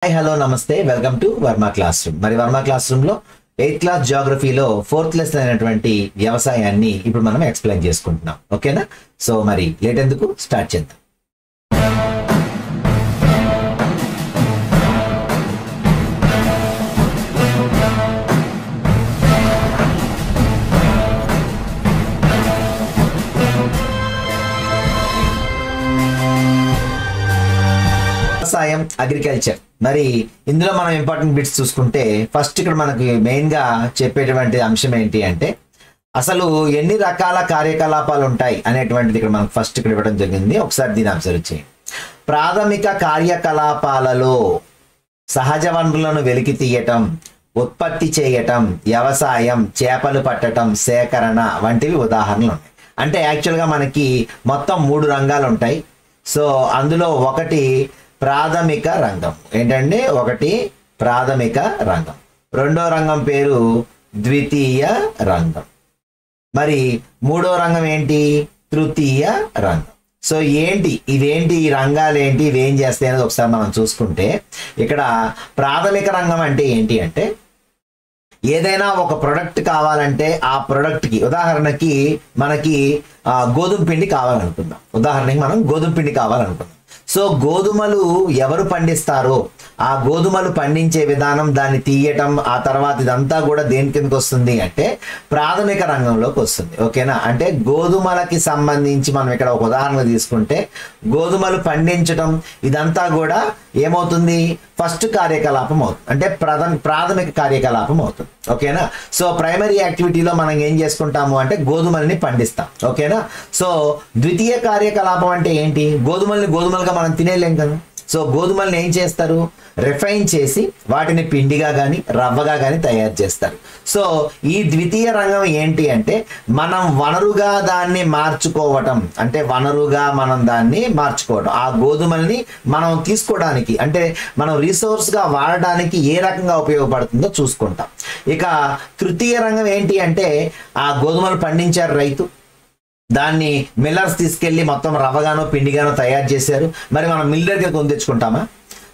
Hi hello నమస్తే welcome to Varma class room. మరి Varma class room లో 8th క్లాస్ జియోగ్రఫీలో 4th లెసన్ అయినటువంటి వ్యవసాయాన్ని ఇప్పుడు మనం ఎక్స్ప్లెయిన్ చేసుకుంటున్నాం. ఓకేనా? సో మరి లేట్ ఎందుకు స్టార్ట్ చేద్దాం. వ్యవసాయం, అగ్రికల్చర్. మరి ఇందులో మనం ఇంపార్టెంట్ బిట్స్ చూసుకుంటే ఫస్ట్ ఇక్కడ మనకి మెయిన్ గా చెప్పేటువంటి అంశం ఏంటి అంటే అసలు ఎన్ని రకాల కార్యకలాపాలు ఉంటాయి అనేటువంటిది ఇక్కడ మనకు ఫస్ట్ ఇక్కడ ఇవ్వడం జరిగింది. ఒకసారి దీని అబ్జర్వ్ చేయండి. ప్రాథమిక కార్యకలాపాలలో సహజ వనరులను వెలికి తీయటం, ఉత్పత్తి చేయటం, వ్యవసాయం, చేపలు పట్టటం, సేకరణ వంటివి ఉదాహరణలు ఉన్నాయి. అంటే యాక్చువల్గా మనకి మొత్తం 3 రంగాలు ఉంటాయి. సో అందులో ఒకటి ప్రాథమిక రంగం. ఏంటంటే ఒకటి ప్రాథమిక రంగం, రెండో రంగం పేరు ద్వితీయ రంగం, మరి మూడో రంగం ఏంటి తృతీయ రంగం. సో ఏంటి ఇవేంటి ఈ రంగాలు ఏంటి ఇవేం చేస్తాయి అనేది ఒకసారి మనం చూసుకుంటే ఇక్కడ ప్రాథమిక రంగం అంటే ఏంటి అంటే ఏదైనా ఒక ప్రొడక్ట్ కావాలంటే ఆ ప్రొడక్ట్కి ఉదాహరణకి మనకి గోధుమ పిండి కావాలనుకుందాం. ఉదాహరణకి మనం గోధుమ పిండి కావాలనుకుందాం. సో గోధుమలు ఎవరు పండిస్తారో ఆ గోధుమలు పండించే విధానం, దాన్ని తీయటం, ఆ తర్వాత ఇదంతా కూడా దేని కిందకి వస్తుంది అంటే ప్రాథమిక రంగంలోకి వస్తుంది. ఓకేనా? అంటే గోధుమలకి సంబంధించి మనం ఇక్కడ ఒక ఉదాహరణ తీసుకుంటే గోధుమలు పండించటం ఇదంతా కూడా ఏమవుతుంది ఫస్ట్ కార్యకలాపం అవుతుంది, అంటే ప్రాథమిక కార్యకలాపం అవుతుంది. ఓకేనా? సో ప్రైమరీ యాక్టివిటీలో మనం ఏం చేసుకుంటాము అంటే గోధుమల్ని పండిస్తాం. ఓకేనా? సో ద్వితీయ కార్యకలాపం అంటే ఏంటి? గోధుమలుగా మనం తినేలేం కదా. సో గోధుమల్ని ఏం చేస్తారు? రిఫైన్ చేసి వాటిని పిండిగా కానీ రవ్వగా కానీ తయారు చేస్తారు. సో ఈ ద్వితీయ రంగం ఏంటి అంటే మనం వనరుగా దాన్ని మార్చుకోవటం, అంటే వనరుగా మనం దాన్ని మార్చుకోవటం, ఆ గోధుమల్ని మనం తీసుకోవడానికి అంటే మనం రిసోర్స్గా వాడడానికి ఏ రకంగా ఉపయోగపడుతుందో చూసుకుంటాం. ఇక తృతీయ రంగం ఏంటి అంటే ఆ గోధుమలు పండించారు రైతు, దాన్ని మిల్లర్స్ తీసుకెళ్ళి మొత్తం రవ్వగానో పిండిగానో తయారు చేశారు. మరి మనం మిల్ దగ్గరికి కొని తెచ్చుకుంటామా?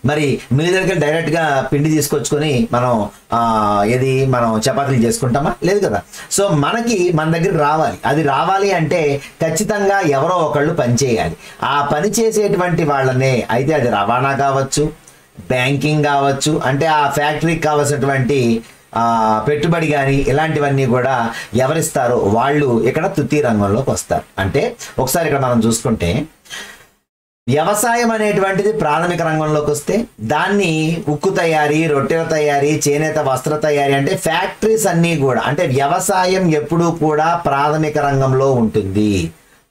మరి మిల్ దగ్గరికి డైరెక్ట్గా పిండి తీసుకొచ్చుకొని మనం చపాతీలు చేసుకుంటామా? లేదు కదా. సో మన దగ్గర రావాలి. అది రావాలి అంటే ఖచ్చితంగా ఎవరో ఒకళ్ళు పని చేయాలి. ఆ పని చేసేటువంటి వాళ్ళనే అయితే అది రవాణా కావచ్చు, బ్యాంకింగ్ కావచ్చు, అంటే ఆ ఫ్యాక్టరీకి కావాల్సినటువంటి పెట్టుబడి కానీ ఇలాంటివన్నీ కూడా ఎవరిస్తారో వాళ్ళు ఇక్కడ తృతీయ రంగంలోకి వస్తారు. అంటే ఒకసారి ఇక్కడ మనం చూసుకుంటే వ్యవసాయం అనేటువంటిది ప్రాథమిక రంగంలోకి వస్తే దాన్ని ఉక్కు తయారీ, రొట్టెల తయారీ, చేనేత వస్త్ర తయారీ అంటే ఫ్యాక్టరీస్ అన్నీ కూడా, అంటే వ్యవసాయం ఎప్పుడూ కూడా ప్రాథమిక రంగంలో ఉంటుంది.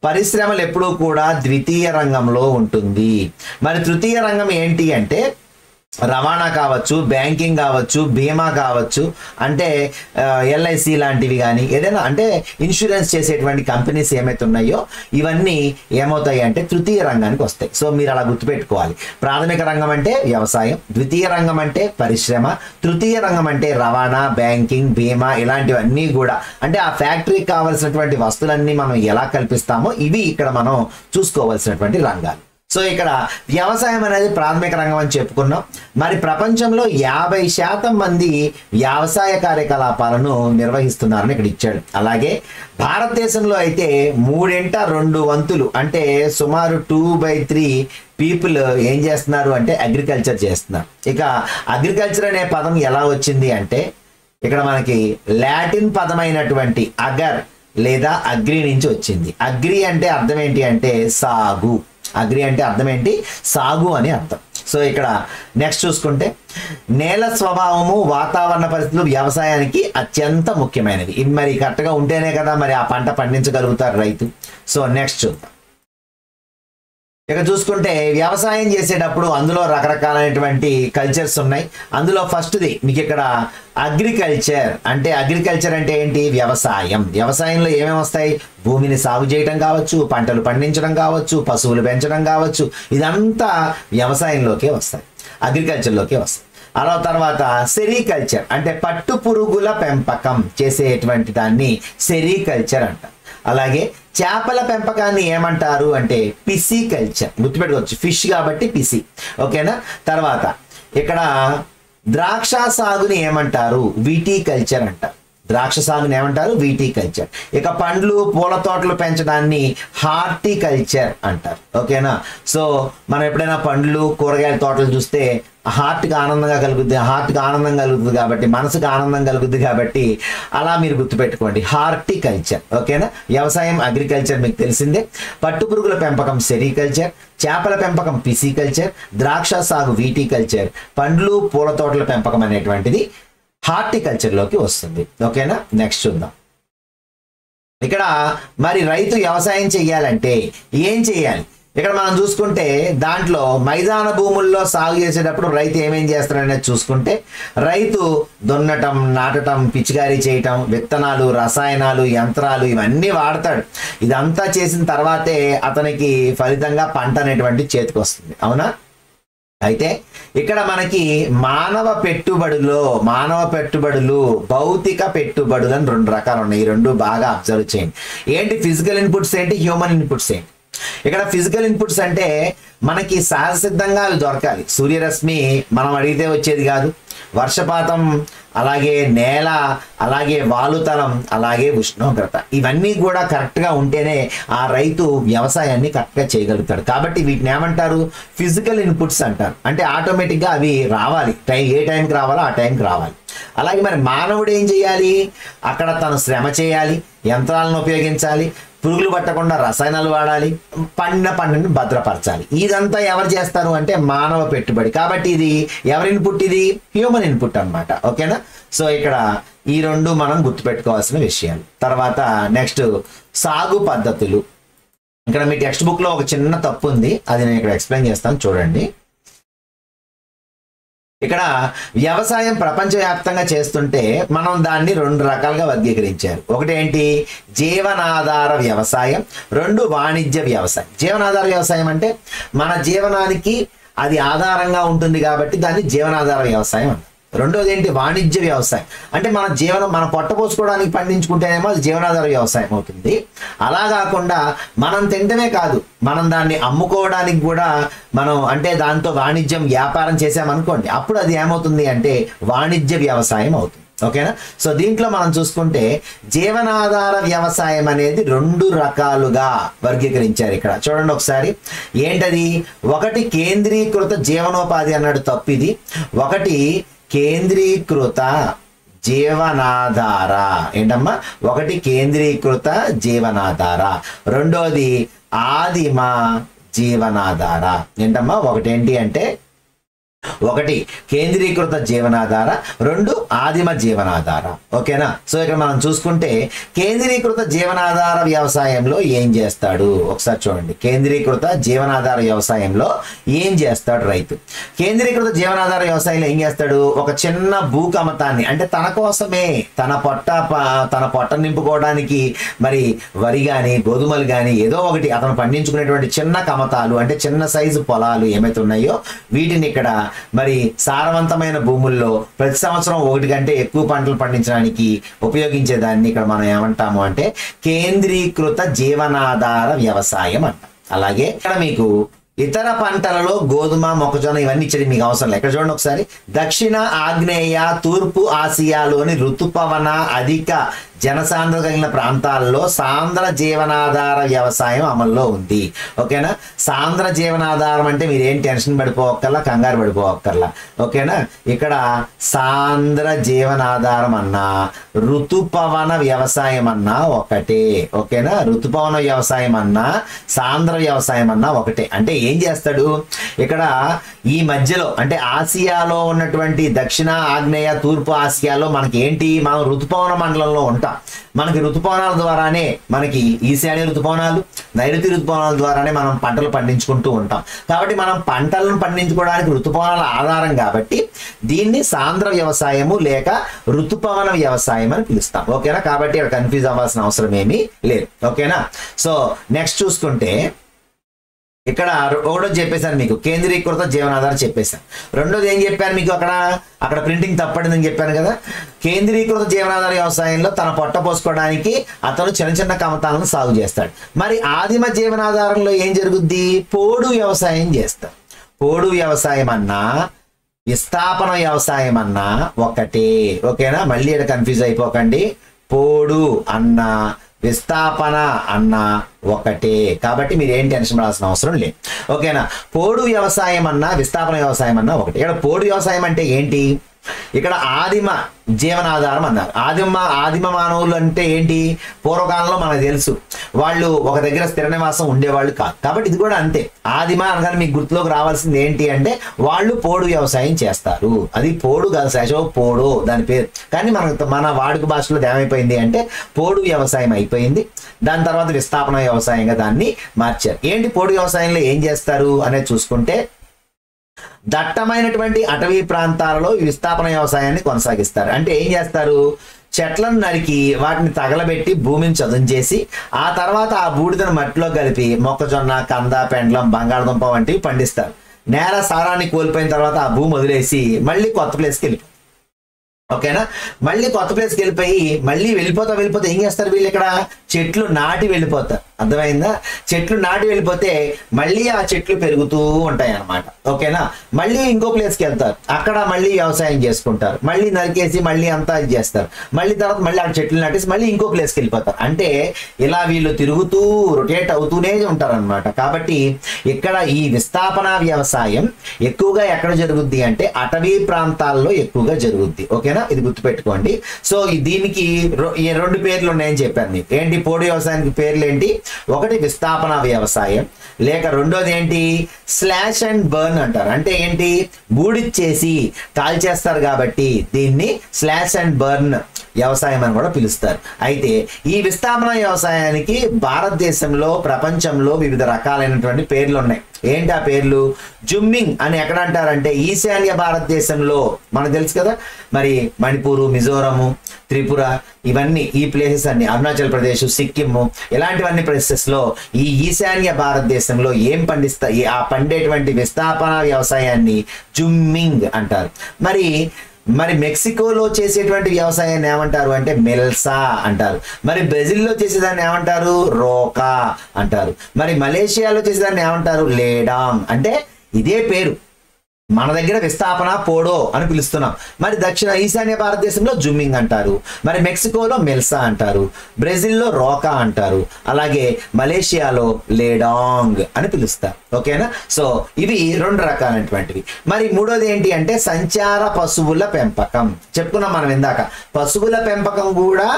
పరిశ్రమలు ఎప్పుడూ కూడా ద్వితీయ రంగంలో ఉంటుంది. మరి తృతీయ రంగం ఏంటి అంటే రవాణా కావచ్చు, బ్యాంకింగ్ కావచ్చు, బీమా కావచ్చు, అంటే ఎల్ఐసి లాంటివి కానీ ఏదైనా అంటే ఇన్సూరెన్స్ చేసేటువంటి కంపెనీస్ ఏమైతే ఉన్నాయో ఇవన్నీ ఏమవుతాయి అంటే తృతీయ రంగానికి వస్తాయి. సో మీరు అలా గుర్తుపెట్టుకోవాలి. ప్రాథమిక రంగం అంటే వ్యవసాయం, ద్వితీయ రంగం అంటే పరిశ్రమ, తృతీయ రంగం అంటే రవాణా, బ్యాంకింగ్, బీమా ఇలాంటివన్నీ కూడా, అంటే ఆ ఫ్యాక్టరీకి కావాల్సినటువంటి వస్తువులన్నీ మనం ఎలా కల్పిస్తామో ఇవి ఇక్కడ మనం చూసుకోవాల్సినటువంటి రంగాలు. సో ఇక్కడ వ్యవసాయం అనేది ప్రాథమిక రంగం అని చెప్పుకున్నాం. మరి ప్రపంచంలో 50% మంది వ్యవసాయ కార్యకలాపాలను నిర్వహిస్తున్నారని ఇక్కడ ఇచ్చాడు. అలాగే భారతదేశంలో అయితే 3/2 వంతులు అంటే సుమారు 2/3 పీపుల్ ఏం చేస్తున్నారు అంటే అగ్రికల్చర్ చేస్తున్నారు. ఇక అగ్రికల్చర్ అనే పదం ఎలా వచ్చింది అంటే ఇక్కడ మనకి లాటిన్ పదమైనటువంటి అగర్ లేదా అగ్రి నుంచి వచ్చింది. అగ్రి అంటే అర్థం ఏంటి అంటే సాగు. అగ్రి అంటే అర్థం ఏంటి? సాగు అని అర్థం. సో ఇక్కడ నెక్స్ట్ చూసుకుంటే నేల స్వభావము, వాతావరణ పరిస్థితులు వ్యవసాయానికి అత్యంత ముఖ్యమైనవి. ఇవి మరి కరెక్ట్గా ఉంటేనే కదా మరి ఆ పంట పండించగలుగుతారు రైతు. సో నెక్స్ట్ చూద్దాం. ఇక చూసుకుంటే వ్యవసాయం చేసేటప్పుడు అందులో రకరకాలైనటువంటి కల్చర్స్ ఉన్నాయి. అందులో ఫస్ట్ది మీకు ఇక్కడ అగ్రికల్చర్. అంటే అగ్రికల్చర్ అంటే ఏంటి? వ్యవసాయం. వ్యవసాయంలో ఏమేమి వస్తాయి? భూమిని సాగు చేయడం కావచ్చు, పంటలు పండించడం కావచ్చు, పశువులు పెంచడం కావచ్చు, ఇదంతా వ్యవసాయంలోకే వస్తాయి, అగ్రికల్చర్లోకే వస్తాయి. అలా తర్వాత సెరికల్చర్ అంటే పట్టు పురుగుల పెంపకం చేసేటువంటి దాన్ని సెరికల్చర్ అంటారు. అలాగే చేపల పెంపకాన్ని ఏమంటారు అంటే పిసికల్చర్. గుర్తుపెట్టుకోవచ్చు, ఫిష్ కాబట్టి పిసి. ఓకేనా? తర్వాత ఇక్కడ ద్రాక్ష సాగుని ఏమంటారు? విటికల్చర్ అంటారు. ద్రాక్ష సాగుని ఏమంటారు? విటికల్చర్. ఇక పండ్లు పూల తోటలు పెంచడాన్ని హార్టికల్చర్ అంటారు. ఓకేనా? సో మనం ఎప్పుడైనా పండ్లు కూరగాయల తోటలు చూస్తే హార్ట్కి ఆనందంగా కలుగుద్ది, హార్ట్కి ఆనందం కలుగుతుంది కాబట్టి, మనసుకు ఆనందం కలుగుద్ది కాబట్టి అలా మీరు గుర్తుపెట్టుకోండి, హార్టికల్చర్. ఓకేనా? వ్యవసాయం అగ్రికల్చర్ మీకు తెలిసిందే. పట్టుపురుగుల పెంపకం సెరికల్చర్, చేపల పెంపకం పిసికల్చర్, ద్రాక్ష సాగు విటికల్చర్, పండ్లు పూల తోటల పెంపకం అనేటువంటిది హార్టికల్చర్లోకి వస్తుంది. ఓకేనా? నెక్స్ట్ చూద్దాం. ఇక్కడ మరి రైతు వ్యవసాయం చెయ్యాలంటే ఏం చెయ్యాలి? ఇక్కడ మనం చూసుకుంటే దాంట్లో మైదాన భూముల్లో సాగు చేసేటప్పుడు రైతు ఏమేం చేస్తాడనేది చూసుకుంటే, రైతు దున్నటం, నాటటం, పిచికారీ చేయటం, విత్తనాలు, రసాయనాలు, యంత్రాలు ఇవన్నీ వాడతాడు. ఇదంతా చేసిన తర్వాతే అతనికి ఫలితంగా పంట అనేటువంటి చేతికి వస్తుంది. అవునా? అయితే ఇక్కడ మనకి మానవ పెట్టుబడులు భౌతిక పెట్టుబడులు అని రెండు రకాలు ఉన్నాయి. ఈ రెండు బాగా అబ్జర్వ్ చేయండి. ఏంటి ఫిజికల్ ఇన్పుట్స్ ఏంటి, హ్యూమన్ ఇన్పుట్స్ ఏంటి? ఇక్కడ ఫిజికల్ ఇన్పుట్స్ అంటే మనకి సహజ సిద్ధంగా అవి దొరకాలి. సూర్యరశ్మి మనం అడిగితే వచ్చేది కాదు, వర్షపాతం, అలాగే నేల, అలాగే వాలుతలం, అలాగే ఉష్ణోగ్రత, ఇవన్నీ కూడా కరెక్ట్గా ఉంటేనే ఆ రైతు వ్యవసాయాన్ని కరెక్ట్గా చేయగలుగుతాడు. కాబట్టి వీటిని ఏమంటారు? ఫిజికల్ ఇన్పుట్స్ అంటారు. అంటే ఆటోమేటిక్గా అవి రావాలి, ఏ టైంకి రావాలో ఆ టైంకి రావాలి. అలాగే మరి మానవుడు ఏం చేయాలి? అక్కడ తను శ్రమ చేయాలి, యంత్రాలను ఉపయోగించాలి, పురుగులు పట్టకుండా రసాయనాలు వాడాలి, పంటని భద్రపరచాలి. ఇదంతా ఎవరు చేస్తారు అంటే మానవ పెట్టుబడి. కాబట్టి ఇది ఎవరి ఇన్పుట్? ఇది హ్యూమన్ ఇన్పుట్ అన్నమాట. ఓకేనా? సో ఇక్కడ ఈ రెండు మనం గుర్తుపెట్టుకోవాల్సిన విషయాలు. తర్వాత నెక్స్ట్ సాగు పద్ధతులు. ఇక్కడ మీ టెక్స్ట్ బుక్ లో ఒక చిన్న తప్పు ఉంది, అది నేను ఇక్కడ ఎక్స్ప్లెయిన్ చేస్తాను, చూడండి. ఇక్కడ వ్యవసాయం ప్రపంచవ్యాప్తంగా చేస్తుంటే మనం దాన్ని రెండు రకాలుగా వర్గీకరించారు. ఒకటి ఏంటి? జీవనాధార వ్యవసాయం, రెండు వాణిజ్య వ్యవసాయం. జీవనాధార వ్యవసాయం అంటే మన జీవనానికి అది ఆధారంగా ఉంటుంది కాబట్టి దాన్ని జీవనాధార వ్యవసాయం అంటారు. రెండోది ఏంటి? వాణిజ్య వ్యవసాయం. అంటే మన పొట్ట పోసుకోవడానికి పండించుకుంటేనేమో అది జీవనాధార వ్యవసాయం అవుతుంది. అలా కాకుండా మనం తింటమే కాదు, మనం దాన్ని అమ్ముకోవడానికి కూడా మనం అంటే దాంతో వాణిజ్యం వ్యాపారం చేసామనుకోండి, అప్పుడు అది ఏమవుతుంది అంటే వాణిజ్య వ్యవసాయం అవుతుంది. ఓకేనా? సో దీంట్లో మనం చూసుకుంటే జీవనాధార వ్యవసాయం అనేది రెండు రకాలుగా వర్గీకరించారు. ఇక్కడ చూడండి ఒకసారి, ఏంటది? ఒకటి కేంద్రీకృత జీవనోపాధి అన్నాడు, తప్పు ఇది. ఒకటి కేంద్రీకృత జీవనాధార. ఏంటమ్మా? ఒకటి కేంద్రీకృత జీవనాధార, రెండోది ఆదిమ జీవనాధార. ఏంటమ్మా? ఒకటేంటి అంటే ఒకటి కేంద్రీకృత జీవనాధార, రెండు ఆదిమ జీవనాధార. ఓకేనా? సో ఇక్కడ మనం చూసుకుంటే కేంద్రీకృత జీవనాధార వ్యవసాయంలో ఏం చేస్తాడు ఒకసారి చూడండి. కేంద్రీకృత జీవనాధార వ్యవసాయంలో ఏం చేస్తాడు రైతు? కేంద్రీకృత జీవనాధార వ్యవసాయంలో ఏం చేస్తాడు? ఒక చిన్న భూకమతాన్ని, అంటే తన కోసమే, తన పొట్ట నింపుకోవడానికి మరి వరి కానీ గోధుమలు కానీ ఏదో ఒకటి అతను పండించుకునేటువంటి చిన్న కమతాలు, అంటే చిన్న సైజు పొలాలు ఏమైతే ఉన్నాయో వీటిని ఇక్కడ మరి సారవంతమైన భూముల్లో ప్రతి సంవత్సరం ఒకటి కంటే ఎక్కువ పంటలు పండించడానికి ఉపయోగించేదాన్ని ఇక్కడ మనం ఏమంటాము అంటే కేంద్రీకృత జీవనాధార వ్యవసాయం అంటాం. అలాగే ఇక్కడ మీకు ఇతర పంటలలో గోధుమ, మొక్కజొన్న ఇవన్నీ ఇచ్చేది మీకు అవసరం లేదు. ఇక్కడ చూడండి ఒకసారి, దక్షిణ ఆగ్నేయ తూర్పు ఆసియాలోని ఋతుపవన అధిక జనసాంద్రత కలిగిన ప్రాంతాల్లో సాంద్ర జీవనాధార వ్యవసాయం అమల్లో ఉంది. ఓకేనా? సాంద్ర జీవనాధారం అంటే మీరేం టెన్షన్ పడిపోవక్కర్లా, కంగారు పడిపోవక్కర్లా. ఓకేనా? ఇక్కడ సాంద్ర జీవనాధారం అన్నా ఋతుపవన వ్యవసాయం అన్నా ఒకటే. ఓకేనా? ఋతుపవన వ్యవసాయం అన్నా సాంద్ర వ్యవసాయం అన్నా ఒకటే. అంటే ఏం చేస్తాడు ఇక్కడ? ఈ మధ్యలో అంటే ఆసియాలో ఉన్నటువంటి దక్షిణ ఆగ్నేయ తూర్పు ఆసియాలో మనకి ఏంటి? మనం ఋతుపవన మండలంలో ఉంటాం. మనకి ఋతుపవనాల ద్వారానే, మనకి ఈశాన్య ఋతుపవనాలు, నైరుతి ఋతుపవనాల ద్వారానే మనం పంటలు పండించుకుంటూ ఉంటాం. కాబట్టి మనం పంటలను పండించుకోవడానికి ఋతుపవనాల ఆధారం కాబట్టి దీన్ని సాంద్ర వ్యవసాయము లేక ఋతుపవన వ్యవసాయం అని పిలుస్తాం. ఓకేనా? కాబట్టి ఇక్కడ కన్ఫ్యూజ్ అవ్వాల్సిన అవసరం ఏమీ లేదు. ఓకేనా? సో నెక్స్ట్ చూసుకుంటే ఇక్కడ ఒకటోది చెప్పేశాను మీకు, కేంద్రీకృత జీవనాధారం చెప్పేశాను. రెండోది ఏం చెప్పాను మీకు? అక్కడ ప్రింటింగ్ తప్పడిందని చెప్పాను కదా. కేంద్రీకృత జీవనాధార వ్యవసాయంలో తన పొట్ట పోసుకోవడానికి అతను చిన్న చిన్న కమతాలను సాగు చేస్తాడు. మరి ఆదిమ జీవనాధారంలో ఏం జరుగుద్ది? పోడు వ్యవసాయం చేస్తాడు. పోడు వ్యవసాయం అన్నా విస్థాపన వ్యవసాయం అన్నా ఒకటే. ఓకేనా, మళ్ళీ ఇక్కడ కన్ఫ్యూజ్ అయిపోకండి. పోడు అన్న విస్థాపన అన్న ఒకటే, కాబట్టి మీరు ఏం టెన్షన్ పడాల్సిన అవసరం లేదు. ఓకేనా, పోడు వ్యవసాయం అన్నా విస్థాపన వ్యవసాయం అన్నా ఒకటి. ఇక్కడ పోడు వ్యవసాయం అంటే ఏంటి, ఇక్కడ ఆదిమ జీవనాధారం అన్నారు. ఆదిమ మానవులు అంటే ఏంటి, పూర్వకాలంలో మనకు తెలుసు వాళ్ళు ఒక దగ్గర స్థిర నివాసం ఉండేవాళ్ళు కాదు. కాబట్టి ఇది కూడా అంతే. ఆదిమ అనగానే మీకు గుర్తులోకి రావాల్సింది ఏంటి అంటే వాళ్ళు పోడు వ్యవసాయం చేస్తారు. అది పోడు కాదు, శశో పోడు దాని పేరు. కానీ మన వాడుక భాషలో ఏమైపోయింది అంటే పోడు వ్యవసాయం అయిపోయింది. దాని తర్వాత విస్థాపన వ్యవసాయంగా దాన్ని మార్చారు. ఏంటి పోడు వ్యవసాయంలో ఏం చేస్తారు అనేది చూసుకుంటే, దట్టమైనటువంటి అటవీ ప్రాంతాలలో విస్థాపన వ్యవసాయాన్ని కొనసాగిస్తారు. అంటే ఏం చేస్తారు, చెట్లను నరికి వాటిని తగలబెట్టి భూమిని చదును చేసి ఆ తర్వాత ఆ బూడిదను మట్టిలో కలిపి మొక్కజొన్న, కంద, పెండ్లం, బంగాళదుంప వంటివి పండిస్తారు. నేల సారాన్ని కోల్పోయిన తర్వాత ఆ భూమి వదిలేసి మళ్ళీ కొత్త ప్లేస్కి వెళ్ళిపోతారు. ఓకేనా, మళ్ళీ కొత్త ప్లేస్కి వెళ్ళిపోయి మళ్ళీ వెళ్ళిపోతే ఏం చేస్తారు, వీళ్ళు ఇక్కడ చెట్లు నాటి వెళ్ళిపోతారు. అర్థమైందా, చెట్లు నాటి వెళ్ళిపోతే మళ్ళీ ఆ చెట్లు పెరుగుతూ ఉంటాయి అన్నమాట. ఓకేనా, మళ్ళీ ఇంకో ప్లేస్కి వెళ్తారు, అక్కడ మళ్ళీ వ్యవసాయం చేసుకుంటారు, మళ్ళీ నరికేసి మళ్ళీ అంతా ఇది చేస్తారు, మళ్ళీ తర్వాత మళ్ళీ ఆ చెట్లు నాటేసి మళ్ళీ ఇంకో ప్లేస్కి వెళ్ళిపోతారు. అంటే ఇలా వీళ్ళు తిరుగుతూ రొటేట్ అవుతూనే ఉంటారు అనమాట. కాబట్టి ఇక్కడ ఈ విస్థాపన వ్యవసాయం ఎక్కువగా ఎక్కడ జరుగుద్ది అంటే అటవీ ప్రాంతాల్లో ఎక్కువగా జరుగుద్ది. ఓకేనా, ఇది గుర్తుపెట్టుకోండి. సో దీనికి రెండు పేర్లు ఉన్నాయని చెప్పాను మీకు. ఏంటి, పోడు వ్యవసాయానికి పేర్లు ఏంటి, ఒకటి విస్థాపన వ్యవసాయం, లేక రెండోది ఏంటి స్లాష్ అండ్ బర్న్ అంటారు. అంటే ఏంటి, బూడిచ్చేసి కాల్చేస్తారు కాబట్టి దీన్ని స్లాష్ అండ్ బర్న్ వ్యవసాయం అని కూడా పిలుస్తారు. అయితే ఈ విస్థాపన వ్యవసాయానికి భారతదేశంలో ప్రపంచంలో వివిధ రకాలైనటువంటి పేర్లు ఉన్నాయి. ఏంటి ఆ పేర్లు, జుమ్మింగ్ అని ఎక్కడ అంటారంటే ఈశాన్య భారతదేశంలో, మనకు తెలుసు కదా మరి మణిపూరు, మిజోరము, త్రిపుర, ఇవన్నీ ఈ ప్లేసెస్ అన్ని, అరుణాచల్ ప్రదేశ్, సిక్కిం, ఇలాంటివన్నీ ప్లేసెస్ లో ఈ ఈశాన్య భారతదేశంలో ఏం పండిస్తాయి, ఆ పండేటువంటి విస్థాపన వ్యవసాయాన్ని జుమ్మింగ్ అంటారు. మరి మెక్సికోలో చేసేటువంటి వ్యవసాయాన్ని ఏమంటారు అంటే మెల్సా అంటారు. మరి బ్రెజిల్లో చేసేదాన్ని ఏమంటారు, రోకా అంటారు. మరి మలేషియాలో చేసేదాన్ని ఏమంటారు, లేడాంగ్. అంటే ఇదే పేరు, మన దగ్గర విస్థాపన పోడో అని పిలుస్తున్నాం. మరి ఈశాన్య భారతదేశంలో జుమ్మింగ్ అంటారు, మరి మెక్సికోలో మెల్సా అంటారు, బ్రెజిల్లో రోకా అంటారు, అలాగే మలేషియాలో లేడాంగ్ అని పిలుస్తారు. ఓకేనా, సో ఇవి రెండు రకాలైనటువంటివి. మరి మూడోది ఏంటి అంటే సంచార పశువుల పెంపకం. చెప్పుకున్నాం మనం ఇందాక, పశువుల పెంపకం కూడా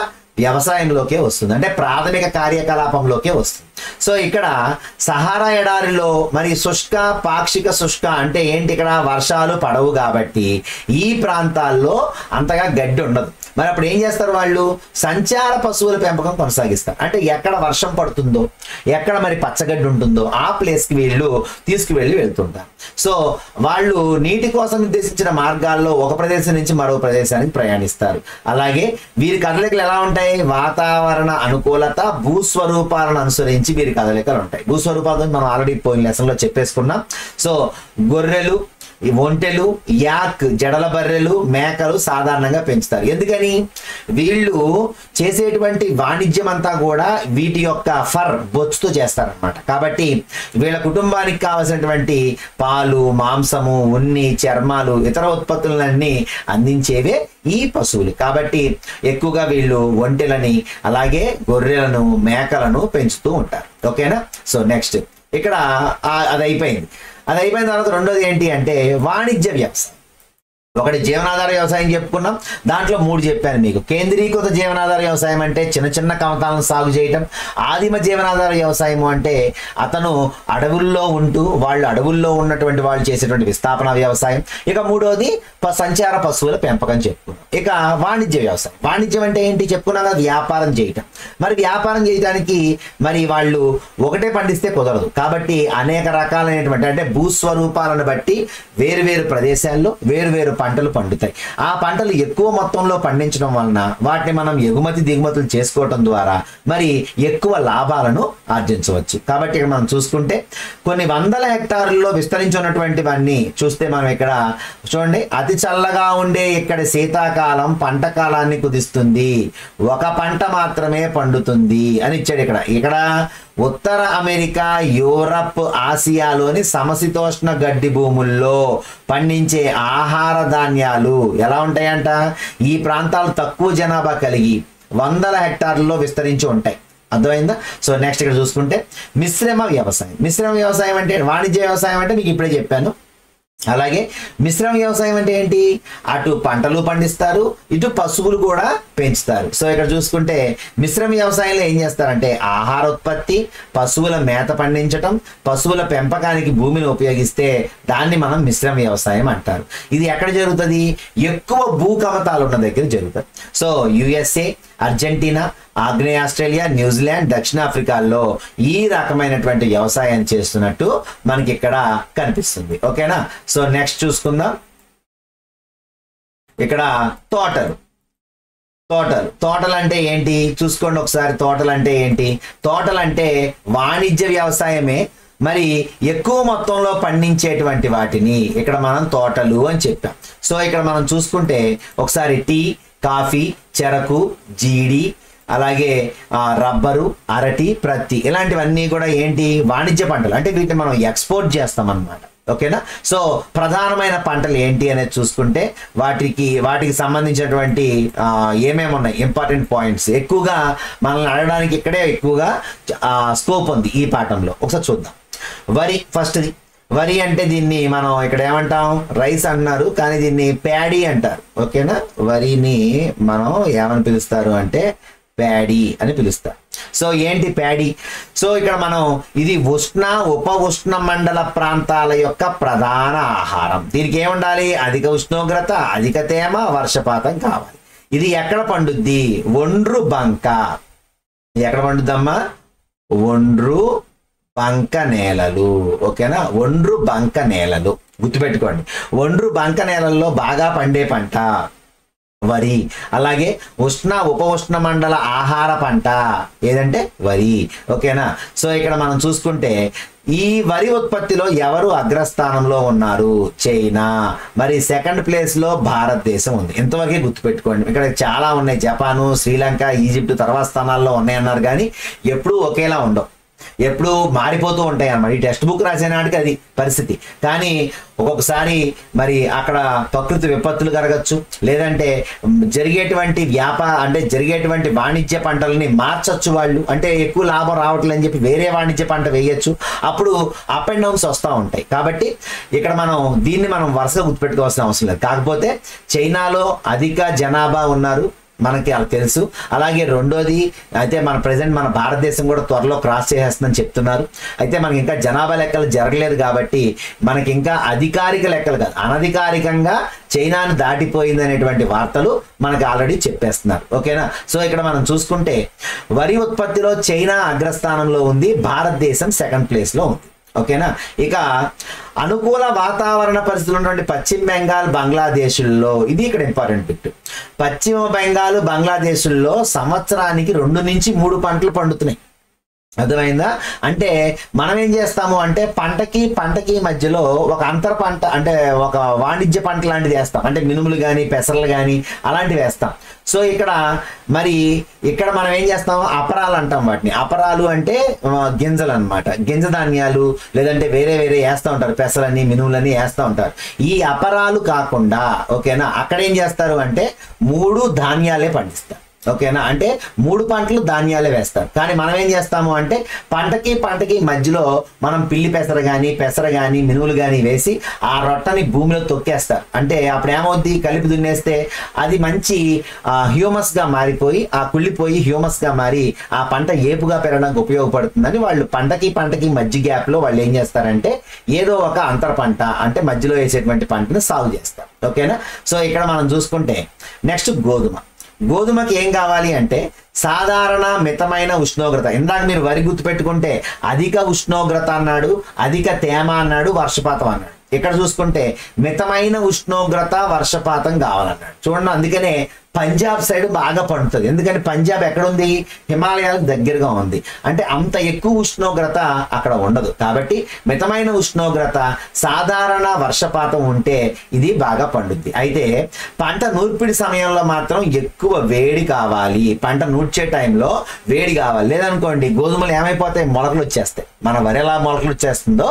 వ్యవసాయంలోకే వస్తుంది, అంటే ప్రాథమిక కార్యకలాపంలోకే వస్తుంది. సో ఇక్కడ సహారా ఎడారిలో మరి శుష్క, పాక్షిక శుష్క అంటే ఏంటి, ఇక్కడ వర్షాలు పడవు కాబట్టి ఈ ప్రాంతాల్లో అంతగా గడ్డి ఉండదు. మరి అప్పుడు ఏం చేస్తారు, వాళ్ళు సంచార పశువుల పెంపకం కొనసాగిస్తారు. అంటే ఎక్కడ వర్షం పడుతుందో, ఎక్కడ మరి పచ్చగడ్డి ఉంటుందో ఆ ప్లేస్కి వీళ్ళు తీసుకువెళ్ళి వెళ్తుంటారు. సో వాళ్ళు నీటి కోసం నిర్దేశించిన మార్గాల్లో ఒక ప్రదేశం నుంచి మరో ప్రదేశానికి ప్రయాణిస్తారు. అలాగే వీరి కదలికలు ఎలా ఉంటాయి, వాతావరణ అనుకూలత, భూస్వరూపాలను అనుసరించి వీరి కదలికలు ఉంటాయి. భూస్వరూపాలు మనం ఆల్రెడీ పోయిన లెసన్లో చెప్పేసుకున్నాం. సో గొర్రెలు, ఒంటెలు, యాక్, జడల బర్రెలు, మేకలు సాధారణంగా పెంచుతారు. ఎందుకని, వీళ్ళు చేసేటువంటి వాణిజ్యం అంతా కూడా వీటి యొక్క ఫర్, బొచ్చుతో చేస్తారనమాట. కాబట్టి వీళ్ళ కుటుంబానికి కావాల్సినటువంటి పాలు, మాంసము, ఉన్ని, చర్మాలు, ఇతర ఉత్పత్తులన్నీ అందించేవే ఈ పశువులు. కాబట్టి ఎక్కువగా వీళ్ళు ఒంటెలని, అలాగే గొర్రెలను, మేకలను పెంచుతూ ఉంటారు. ఓకేనా, సో నెక్స్ట్ ఇక్కడ అది అయిపోయింది. తర్వాత రెండోది ఏంటి అంటే వాణిజ్య వ్యవసాయం. ఒకటి జీవనాధార వ్యవసాయం చెప్పుకున్నాం, దాంట్లో 3 చెప్పాను మీకు. కేంద్రీకృత జీవనాధార వ్యవసాయం అంటే చిన్న చిన్న కమతాలను సాగు చేయటం. ఆదిమ జీవనాధార వ్యవసాయం అంటే అతను అడవుల్లో ఉంటూ అడవుల్లో ఉన్నటువంటి వాళ్ళు చేసేటువంటి విస్థాపన వ్యవసాయం. ఇక మూడోది సంచార పశువుల పెంపకం చెప్పుకున్నాం. ఇక వాణిజ్య వ్యవసాయం. వాణిజ్యం అంటే ఏంటి చెప్పుకున్నాం కదా, వ్యాపారం చేయటం. మరి వ్యాపారం చేయడానికి మరి వాళ్ళు ఒకటే పండిస్తే కుదరదు కాబట్టి అనేక రకాలైనటువంటి, అంటే భూస్వరూపాలను బట్టి వేరు ప్రదేశాల్లో వేరు పంటలు పండుతాయి. ఆ పంటలు ఎక్కువ మొత్తంలో పండించడం వలన వాటిని మనం ఎగుమతి దిగుమతులు చేసుకోవటం ద్వారా మరి ఎక్కువ లాభాలను ఆర్జించవచ్చు. కాబట్టి ఇక్కడ మనం చూసుకుంటే కొన్ని వందల హెక్టార్లలో విస్తరించి ఉన్నటువంటివన్నీ చూస్తే మనం ఇక్కడ చూడండి, అతి చల్లగా ఉండే ఇక్కడ శీతాకాలం పంట కాలాన్ని కుదిస్తుంది, ఒక పంట మాత్రమే పండుతుంది అని ఇచ్చాడు. ఇక్కడ ఉత్తర అమెరికా, యూరప్, ఆసియాలోని సమశీతోష్ణ గడ్డి భూముల్లో పండించే ఆహార ధాన్యాలు ఎలా ఉంటాయంట? ఈ ప్రాంతాలు తక్కువ జనాభా కలిగి వందల హెక్టార్లలో విస్తరించి ఉంటాయి. అర్థమైందా? సో నెక్స్ట్ ఇక్కడ చూసుకుంటే మిశ్రమ వ్యవసాయం. మిశ్రమ వ్యవసాయం అంటే వాణిజ్య వ్యవసాయం అంటే మీకు ఇప్పుడే చెప్పాను. అలాగే మిశ్రమ వ్యవసాయం అంటే ఏంటి? అటు పంటలు పండిస్తారు, ఇటు పశువులు కూడా పెంచుతారు. సో ఇక్కడ చూసుకుంటే మిశ్రమ వ్యవసాయంలో ఏం చేస్తారంటే ఆహార ఉత్పత్తి, పశువుల మేత పండించటం, పశువుల పెంపకానికి భూమిని ఉపయోగిస్తే దాన్ని మనం మిశ్రమ వ్యవసాయం అంటారు. ఇది ఎక్కడ జరుగుతుంది? ఎక్కువ భూకమతాలు ఉన్న దగ్గర జరుగుతుంది. సో యుఎస్ఏ, అర్జెంటీనా, ఆగ్నేయ ఆస్ట్రేలియా, న్యూజిలాండ్, దక్షిణాఫ్రికాల్లో ఈ రకమైనటువంటి వ్యవసాయం చేస్తున్నట్టు మనకి ఇక్కడ కనిపిస్తుంది. ఓకేనా? సో నెక్స్ట్ చూసుకుందాం. ఇక్కడ తోటలు. తోటలు అంటే ఏంటి చూసుకోండి ఒకసారి. తోటలు అంటే ఏంటి? తోటలు అంటే వాణిజ్య వ్యవసాయమే, మరి ఎక్కువ మొత్తంలో పండించేటువంటి వాటిని ఇక్కడ మనం తోటలు అని చెప్పాం. సో ఇక్కడ మనం చూసుకుంటే ఒకసారి టీ, కాఫీ, చెరకు, జీడి, అలాగే రబ్బరు, అరటి, ప్రత్తి ఇలాంటివన్నీ కూడా ఏంటి? వాణిజ్య పంటలు. అంటే వీటిని మనం ఎక్స్పోర్ట్ చేస్తాం అన్నమాట. ఓకేనా? సో ప్రధానమైన పంటలు ఏంటి అనేది చూసుకుంటే వాటికి సంబంధించినటువంటి ఏమేమి ఉన్నాయి ఇంపార్టెంట్ పాయింట్స్ ఎక్కువగా మనల్ని అడగడానికి ఇక్కడే ఎక్కువగా స్కోప్ ఉంది ఈ పాఠంలో. ఒకసారి చూద్దాం. వరి ఫస్ట్ది. వరి అంటే దీన్ని మనం ఇక్కడ ఏమంటాం? రైస్ అన్నారు, కానీ దీన్ని ప్యాడీ అంటారు. ఓకేనా? వరిని మనం ఏమని పిలుస్తారు అంటే ప్యాడీ అని పిలుస్తారు. సో ఏంటి ప్యాడీ? సో ఇక్కడ మనం ఇది ఉష్ణ, ఉప ఉష్ణ మండల ప్రాంతాల యొక్క ప్రధాన ఆహారం. దీనికి ఏముండాలి? అధిక ఉష్ణోగ్రత, అధిక తేమ, వర్షపాతం కావాలి. ఇది ఎక్కడ పండుద్ది? ఒండ్రు బంక. ఎక్కడ పండుద్దమ్మా? ఒండ్రు బంక నేలలు. ఓకేనా? ఒండ్రు బంక నేలలు గుర్తుపెట్టుకోండి. ఒండ్రు బంక నేలల్లో బాగా పండే పంట వరి. అలాగే ఉష్ణ, ఉప ఉష్ణ మండల ఆహార పంట ఏదంటే వరి. ఓకేనా? సో ఇక్కడ మనం చూసుకుంటే ఈ వరి ఉత్పత్తిలో ఎవరు అగ్రస్థానంలో ఉన్నారు? చైనా. మరి సెకండ్ ప్లేస్ లో భారతదేశం ఉంది. ఇంతవరకే గుర్తుపెట్టుకోండి. ఇక్కడ చాలా ఉన్నాయి. జపాను, శ్రీలంక, ఈజిప్ట్ తర్వాత స్థానాల్లో ఉన్నాయన్నారు, కానీ ఎప్పుడూ ఒకేలా ఉండవు, ఎప్పుడు మారిపోతూ ఉంటాయి అన్నమాట. ఈ టెక్స్ట్ బుక్ రాసే నాటికి అది పరిస్థితి. కానీ ఒక్కొక్కసారి మరి అక్కడ ప్రకృతి విపత్తులు కలగచ్చు, లేదంటే జరిగేటువంటి వాణిజ్య పంటలని మార్చచ్చు వాళ్ళు. అంటే ఎక్కువ లాభం రావట్లేదు అని చెప్పి వేరే వాణిజ్య పంట వేయచ్చు. అప్పుడు అప్ అండ్ డౌన్స్ వస్తూ ఉంటాయి. కాబట్టి ఇక్కడ దీన్ని మనం వరుసగా గుర్తుపెట్టుకోవాల్సిన అవసరం లేదు. కాకపోతే చైనాలో అధిక జనాభా ఉన్నారు, మనకి అలా తెలుసు. అలాగే రెండోది అయితే మన భారతదేశం కూడా త్వరలో క్రాస్ చేసేస్తుందని చెప్తున్నారు. అయితే మనకి ఇంకా జనాభా లెక్కలు జరగలేదు కాబట్టి మనకి ఇంకా అధికారిక లెక్కలు కాదు, అనధికారికంగా చైనాను దాటిపోయింది అనేటువంటి వార్తలు మనకి ఆల్రెడీ చెప్పేస్తున్నారు. ఓకేనా? సో ఇక్కడ మనం చూసుకుంటే వరి ఉత్పత్తిలో చైనా అగ్రస్థానంలో ఉంది, భారతదేశం సెకండ్ ప్లేస్ లో ఉంది. ఓకేనా? ఇక అనుకూల వాతావరణ పరిస్థితులు ఉన్నటువంటి పశ్చిమ బెంగాల్, బంగ్లాదేశ్లో ఇది ఇక్కడ ఇంపార్టెంట్ బిట్. పశ్చిమ బెంగాల్, బంగ్లాదేశ్లో సంవత్సరానికి 2 నుంచి 3 పంటలు పండుతున్నాయి. అర్థమైందా? అంటే మనం ఏం చేస్తాము అంటే పంటకి మధ్యలో ఒక అంతర పంట, అంటే ఒక వాణిజ్య పంట లాంటిది వేస్తాం. అంటే మినుములు కానీ, పెసరలు కానీ అలాంటివి వేస్తాం. సో ఇక్కడ మనం ఏం చేస్తాం? అపరాలు అంటాం వాటిని. అపరాలు అంటే గింజలు అన్నమాట. గింజ ధాన్యాలు లేదంటే వేరే వేస్తూ ఉంటారు. పెసలని, మినుములని వేస్తూ ఉంటారు. ఈ అపరాలు కాకుండా ఓకేనా అక్కడ ఏం చేస్తారు అంటే 3 ధాన్యాలే పండిస్తారు. ఓకేనా? అంటే 3 పంటలు ధాన్యాలే వేస్తారు. కానీ మనం ఏం చేస్తాము అంటే పంటకి మధ్యలో మనం పిల్లి పెసర కానీ మినుములు కానీ వేసి ఆ రొట్టని భూమిలో తొక్కేస్తారు. అంటే అప్పుడు ఏమవుద్ది? కలిపి దున్నేస్తే అది మంచి హ్యూమస్ గా మారిపోయి, ఆ కుళ్ళిపోయి హ్యూమస్ గా మారి ఆ పంట ఏపుగా పెరగడానికి ఉపయోగపడుతుందని వాళ్ళు పంటకి మధ్య గ్యాప్ లో వాళ్ళు ఏం చేస్తారంటే ఏదో ఒక అంతర పంట, అంటే మధ్యలో వేసేటువంటి పంటను సాగు చేస్తారు. ఓకేనా? సో ఇక్కడ మనం చూసుకుంటే నెక్స్ట్ గోధుమకి ఏం కావాలి అంటే సాధారణ మితమైన ఉష్ణోగ్రత. ఇందాక మీరు వరి గుర్తుపెట్టుకుంటే అధిక ఉష్ణోగ్రత అన్నాడు, అధిక తేమ అన్నాడు, వర్షపాతం అన్నాడు. ఇక్కడ చూసుకుంటే మితమైన ఉష్ణోగ్రత, వర్షపాతం కావాలన్నాడు. చూడండి, అందుకనే పంజాబ్ సైడ్ బాగా పండుతుంది. ఎందుకంటే పంజాబ్ ఎక్కడ ఉంది? హిమాలయాలకు దగ్గరగా ఉంది. అంటే అంత ఎక్కువ ఉష్ణోగ్రత అక్కడ ఉండదు. కాబట్టి మితమైన ఉష్ణోగ్రత, సాధారణ వర్షపాతం ఉంటే ఇది బాగా పండుద్ది. అయితే పంట నూర్పిడి సమయంలో మాత్రం ఎక్కువ వేడి కావాలి. పంట నూర్చే టైంలో వేడి కావాలి. లేదనుకోండి గోధుమలు ఏమైపోతాయి? మొలకలు వచ్చేస్తాయి. మన వరి ఎలా మొలకలు వచ్చేస్తుందో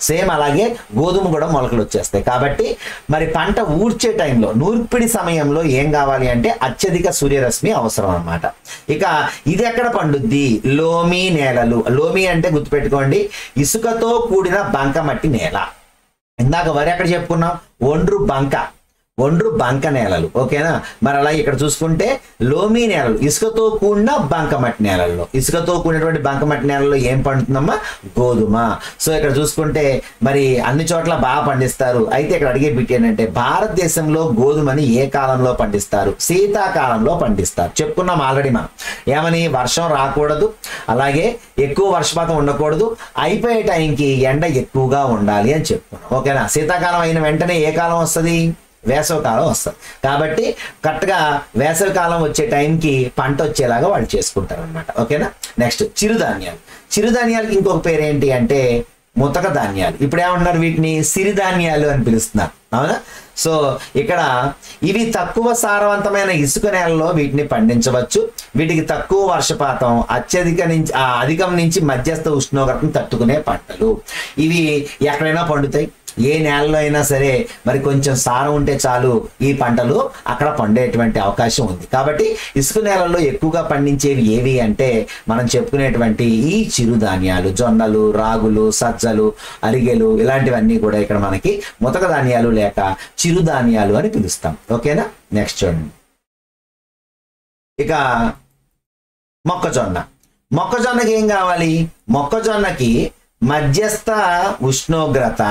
సేమ్ అలాగే గోధుమ కూడా మొలకలు వచ్చేస్తాయి. కాబట్టి మరి పంట ఊడ్చే టైంలో, నూర్పిడి సమయంలో ఏం కావాలి అంటే అత్యధిక సూర్యరశ్మి అవసరం అన్నమాట. ఇక ఇది ఎక్కడ పండుద్ది? లోమి నేలలు. లోమి అంటే గుర్తుపెట్టుకోండి, ఇసుకతో కూడిన బంకమట్టి నేల. ఇందాక వరి ఎక్కడ చెప్పుకున్నాం? ఒండ్రు బంక నేలలు. ఓకేనా? మరి అలా ఇక్కడ చూసుకుంటే లోమి నేలలు, ఇసుకతో కూడిన బంకమట్టి నేలల్లో, ఇసుకతో కూడినటువంటి బంకమట్టి నేలల్లో ఏం పండుతుందమ్మా? గోధుమ. సో ఇక్కడ చూసుకుంటే మరి అన్ని చోట్ల బాగా పండిస్తారు. అయితే ఇక్కడ అడిగే బిట్ ఏంటంటే భారతదేశంలో గోధుమని ఏ కాలంలో పండిస్తారు? శీతాకాలంలో పండిస్తారు. చెప్పుకున్నాం ఆల్రెడీ మనం. ఏమని? వర్షం రాకూడదు, అలాగే ఎక్కువ వర్షపాతం ఉండకూడదు, అయిపోయే టైంకి ఎండ ఎక్కువగా ఉండాలి అని చెప్పుకున్నాం. ఓకేనా? శీతాకాలం అయిన వెంటనే ఏ కాలం వస్తుంది? వేసవికాలం వస్తుంది. కాబట్టి కరెక్ట్గా వేసవికాలం వచ్చే టైంకి పంట వచ్చేలాగా వాళ్ళు చేసుకుంటారు అనమాట. ఓకేనా? నెక్స్ట్ చిరుధాన్యాలు. చిరుధాన్యాలకి ఇంకొక పేరు ఏంటి అంటే ముతక ధాన్యాలు. ఇప్పుడు ఏమంటున్నారు? వీటిని సిరిధాన్యాలు అని పిలుస్తున్నారు. అవునా? సో ఇక్కడ ఇవి తక్కువ సారవంతమైన ఇసుక నేలలో వీటిని పండించవచ్చు. వీటికి తక్కువ వర్షపాతం, అధికం నుంచి మధ్యస్థ ఉష్ణోగ్రతను తట్టుకునే పంటలు. ఇవి ఎక్కడైనా పండుతాయి, ఏ నేలలో అయినా సరే. మరి కొంచెం సారం ఉంటే చాలు ఈ పంటలు అక్కడ పండేటువంటి అవకాశం ఉంది. కాబట్టి ఇసుక నేలల్లో ఎక్కువగా పండించేవి ఏవి అంటే మనం చెప్పుకునేటువంటి ఈ చిరుధాన్యాలు, జొన్నలు, రాగులు, సజ్జలు, అరిగెలు, ఇలాంటివన్నీ కూడా ఇక్కడ మనకి ముతక ధాన్యాలు లేక చిరుధాన్యాలు అని పిలుస్తాం. ఓకేనా? నెక్స్ట్ చూడండి. ఇక మొక్కజొన్నకి ఏం కావాలి? మొక్కజొన్నకి మధ్యస్థ ఉష్ణోగ్రత,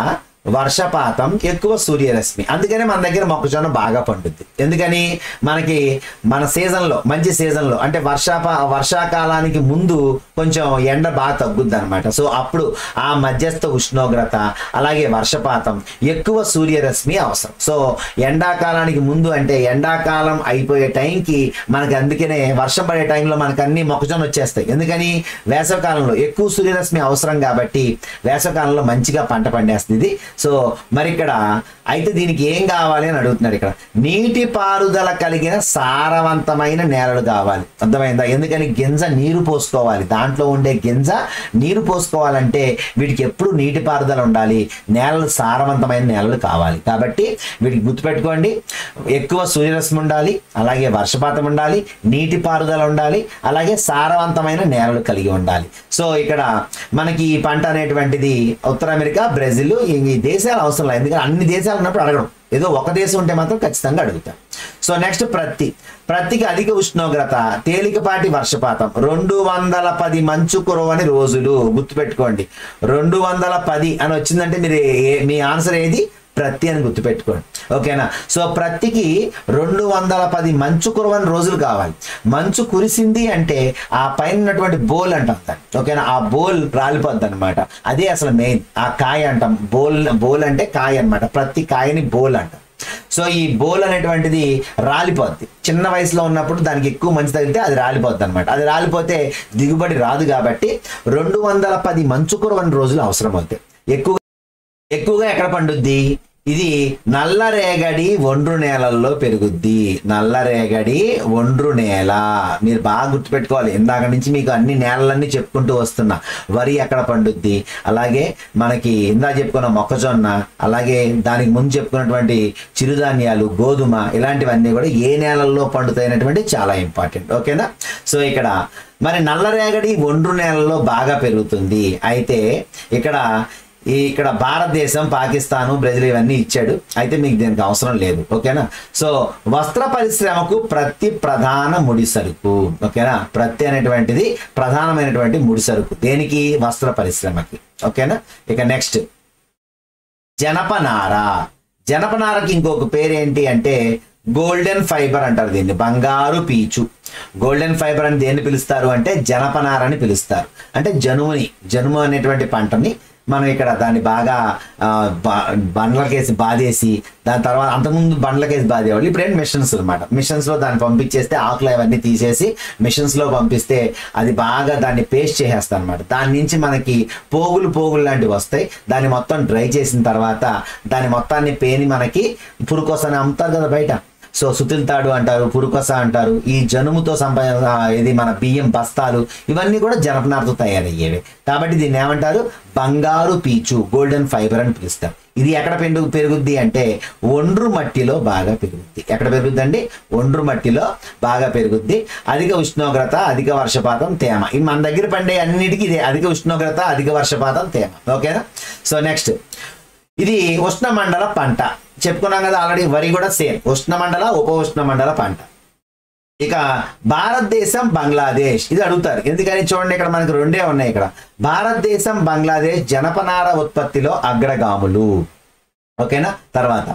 వర్షపాతం, ఎక్కువ సూర్యరశ్మి. అందుకనే మన దగ్గర మొక్కజొన్న బాగా పండుద్ది. ఎందుకని? మనకి మన సీజన్లో, మంచి సీజన్లో అంటే వర్షాకాలానికి ముందు కొంచెం ఎండ బాగా తగ్గుద్ది అనమాట. సో అప్పుడు ఆ మధ్యస్థ ఉష్ణోగ్రత, అలాగే వర్షపాతం, ఎక్కువ సూర్యరశ్మి అవసరం. సో ఎండాకాలానికి ముందు అంటే ఎండాకాలం అయిపోయే టైంకి మనకి, అందుకనే వర్షం పడే టైంలో మనకు అన్ని మొక్కజొన్న వచ్చేస్తాయి. ఎందుకని? వేసవికాలంలో ఎక్కువ సూర్యరశ్మి అవసరం కాబట్టి వేసవికాలంలో మంచిగా పంట పండేస్తుంది. సో మరి ఇక్కడ అయితే దీనికి ఏం కావాలి అని అడుగుతున్నారు. ఇక్కడ నీటి పారుదల కలిగిన సారవంతమైన నేలలు కావాలి. అర్థమైందా? ఎందుకని? గింజ నీరు పోసుకోవాలి. దాంట్లో ఉండే గింజ నీరు పోసుకోవాలంటే వీటికి ఎప్పుడు నీటి పారుదల ఉండాలి, నేలలు సారవంతమైన నేలలు కావాలి. కాబట్టి వీటికి గుర్తుపెట్టుకోండి, ఎక్కువ సూర్యరశ్మి ఉండాలి, అలాగే వర్షపాతం ఉండాలి, నీటి పారుదల ఉండాలి, అలాగే సారవంతమైన నేలలు కలిగి ఉండాలి. సో ఇక్కడ మనకి ఈ పంట అనేటువంటిది ఉత్తర అమెరికా, బ్రెజిల్, ఈ దేశాలు అవసరం లేదు. ఎందుకంటే అన్ని దేశాలు ఉన్నప్పుడు అడగడం, ఏదో ఒక దేశం ఉంటే మాత్రం ఖచ్చితంగా అడుగుతాం. సో నెక్స్ట్ ప్రత్తికి అధిక ఉష్ణోగ్రత, తేలికపాటి వర్షపాతం, 210 మంచు కురవని రోజులు. గుర్తుపెట్టుకోండి, 210 అని వచ్చిందంటే మీ ఆన్సర్ ఏది? ప్రత్తి అని గుర్తుపెట్టుకోండి. ఓకేనా? సో ప్రత్తికి 210 మంచు కురవని రోజులు కావాలి. మంచు కురిసింది అంటే ఆ పైన ఉన్నటువంటి బోల్ అంటాం దాన్ని. ఓకేనా? ఆ బోల్ రాలిపోద్ది అనమాట. అదే అసలు మెయిన్ ఆ కాయ అంటాం. బోల్ అంటే కాయ అనమాట. ప్రతి కాయని బోల్ అంటాం. సో ఈ బోల్ అనేటువంటిది రాలిపోద్ది. చిన్న వయసులో ఉన్నప్పుడు దానికి ఎక్కువ మంచు తగిలితే అది రాలిపోద్ది అనమాట. అది రాలిపోతే దిగుబడి రాదు. కాబట్టి 210 మంచు కురవని రోజులు అవసరం అవుతాయి. ఎక్కువగా ఎక్కడ పండుద్ది? ఇది నల్లరేగడి ఒండ్రు నేలల్లో పెరుగుద్ది. నల్లరేగడి ఒండ్రు నేల మీరు బాగా గుర్తుపెట్టుకోవాలి. ఇందాక నుంచి మీకు అన్ని నేలలన్నీ చెప్పుకుంటూ వస్తున్నా. వరి ఎక్కడ పండుద్ది, అలాగే మనకి ఇందా చెప్పుకున్న మొక్కజొన్న, అలాగే దానికి ముందు చెప్పుకున్నటువంటి చిరుధాన్యాలు, గోధుమ, ఇలాంటివన్నీ కూడా ఏ నేలల్లో పండుతాయినటువంటి చాలా ఇంపార్టెంట్. ఓకేనా? సో ఇక్కడ మరి నల్లరేగడి ఒండ్రు నేలల్లో బాగా పెరుగుతుంది. అయితే ఇక్కడ భారతదేశం, పాకిస్తాను, బ్రెజిల్ ఇవన్నీ ఇచ్చాడు. అయితే మీకు దీనికి అవసరం లేదు. ఓకేనా? సో వస్త్ర పరిశ్రమకు ప్రత్తి ప్రధాన ముడి సరుకు. ఓకేనా? ప్రత్తి అనేటువంటిది ప్రధానమైనటువంటి ముడి సరుకు. దేనికి? వస్త్ర పరిశ్రమకి. ఓకేనా? ఇక నెక్స్ట్ జనపనారకి ఇంకొక పేరు ఏంటి అంటే గోల్డెన్ ఫైబర్ అంటారు దీన్ని. బంగారు పీచు. గోల్డెన్ ఫైబర్ అని దేన్ని పిలుస్తారు అంటే జనపనార అని పిలుస్తారు. అంటే జనుము అనేటువంటి పంటని మనం ఇక్కడ దాన్ని బాగా బండ్లకేసి బాధేసి దాని తర్వాత అంతకుముందు బండ్లకేసి బాధేవాళ్ళు, ఇప్పుడు ఏంటి మిషన్స్ అనమాట. మిషన్స్లో దాన్ని పంపించేస్తే ఆకులు అవన్నీ తీసేసి మిషన్స్లో పంపిస్తే అది బాగా దాన్ని పేస్ట్ చేసేస్తాం అనమాట. దాని నుంచి మనకి పోగులు లాంటివి వస్తాయి. దాన్ని మొత్తం డ్రై చేసిన తర్వాత దాని మొత్తాన్ని పేని మనకి పురుకోసని అమ్ముతారు కదా బయట. సో సుతిల్తాడు అంటారు, పురుకొస అంటారు. ఈ జనుముతో ఇది మన బియ్యం బస్తాలు ఇవన్నీ కూడా జనపనారతో తయారయ్యేవి. కాబట్టి దీన్ని ఏమంటారు, బంగారు పీచు, గోల్డెన్ ఫైబర్ అని పిలుస్తారు. ఇది ఎక్కడ పెరుగుద్ది అంటే ఒండ్రు మట్టిలో బాగా పెరుగుద్ది. ఎక్కడ పెరుగుద్ది అండి, ఒండ్రు మట్టిలో బాగా పెరుగుద్ది. అధిక ఉష్ణోగ్రత, అధిక వర్షపాతం, తేమ. ఇది మన దగ్గర పండే అన్నిటికీ ఇదే, అధిక ఉష్ణోగ్రత, అధిక వర్షపాతం, తేమ. ఓకేనా. సో నెక్స్ట్, ఇది ఉష్ణమండల పంట చెప్పుకున్నాం కదా ఆల్రెడీ. వరి కూడా సేమ్ ఉష్ణమండల, ఉప ఉష్ణమండల పంట. ఇక భారతదేశం, బంగ్లాదేశ్, ఇది అడుగుతారు. ఎందుకని చూడండి, ఇక్కడ మనకు రెండే ఉన్నాయి. ఇక్కడ భారతదేశం, బంగ్లాదేశ్ జనపనార ఉత్పత్తిలో అగ్రగాములు. ఓకేనా. తర్వాత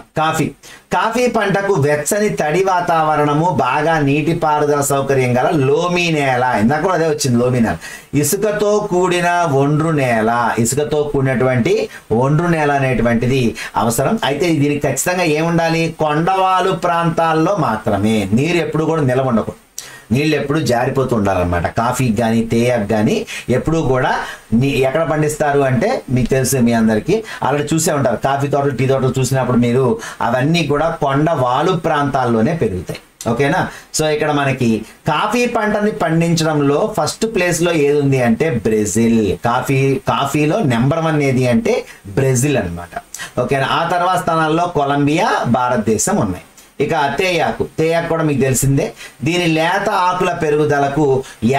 కాఫీ పంటకు వెచ్చని తడి వాతావరణము, బాగా నీటిపారుదల సౌకర్యం గల లోమి నేల. ఇందాక కూడా అదే వచ్చింది, లోమి నేల. ఇసుకతో కూడిన ఒండ్రు నేల, ఇసుకతో కూడినటువంటి ఒండ్రు నేల అనేటువంటిది అవసరం. అయితే దీనికి ఖచ్చితంగా ఏముండాలి, కొండవాలు ప్రాంతాల్లో మాత్రమే. నీరు ఎప్పుడు కూడా నిలవ ఉండకూడదు, నీళ్ళు ఎప్పుడు జారిపోతూ ఉండాలన్నమాట. కాఫీకి కానీ తేయాకు కానీ ఎప్పుడూ కూడా ఎక్కడ పండిస్తారు అంటే మీకు తెలుసు, మీ అందరికీ ఆల్రెడీ చూసే ఉంటారు. కాఫీ తోటలు, టీ తోటలు చూసినప్పుడు మీరు అవన్నీ కూడా కొండ వాలు ప్రాంతాల్లోనే పెరుగుతాయి. ఓకేనా. సో ఇక్కడ మనకి కాఫీ పంటని పండించడంలో ఫస్ట్ ప్లేస్లో ఏది ఉంది అంటే బ్రెజిల్. కాఫీలో నెంబర్ 1 ఏది అంటే బ్రెజిల్ అనమాట. ఓకేనా. ఆ తర్వాత స్థానాల్లో కొలంబియా, భారతదేశం ఉన్నాయి. ఇక తేయాకు కూడా మీకు తెలిసిందే. దీని లేత ఆకుల పెరుగుదలకు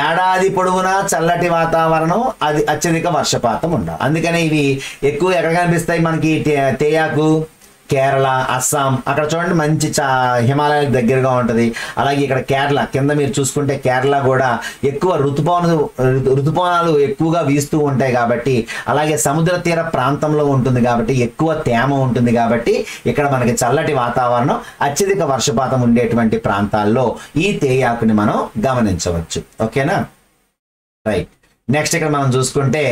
ఏడాది పొడవునా చల్లటి వాతావరణం, అది అత్యధిక వర్షపాతం ఉండాలి. అందుకనే ఇవి ఎక్కువ ఎక్కడ కనిపిస్తాయి మనకి తేయాకు, కేరళ, అస్సాం. అక్కడ చూడండి మంచి హిమాలయాలకు దగ్గరగా ఉంటుంది. అలాగే ఇక్కడ కేరళ కింద మీరు చూసుకుంటే కేరళ కూడా ఎక్కువ ఋతుపవనాలు ఎక్కువగా వీస్తూ ఉంటాయి కాబట్టి, అలాగే సముద్ర తీర ప్రాంతంలో ఉంటుంది కాబట్టి ఎక్కువ తేమ ఉంటుంది కాబట్టి ఇక్కడ మనకి చల్లటి వాతావరణం, అత్యధిక వర్షపాతం ఉండేటువంటి ప్రాంతాల్లో ఈ తేయాకుని మనం గమనించవచ్చు. ఓకేనా. రైట్. నెక్స్ట్ ఇక్కడ మనం చూసుకుంటే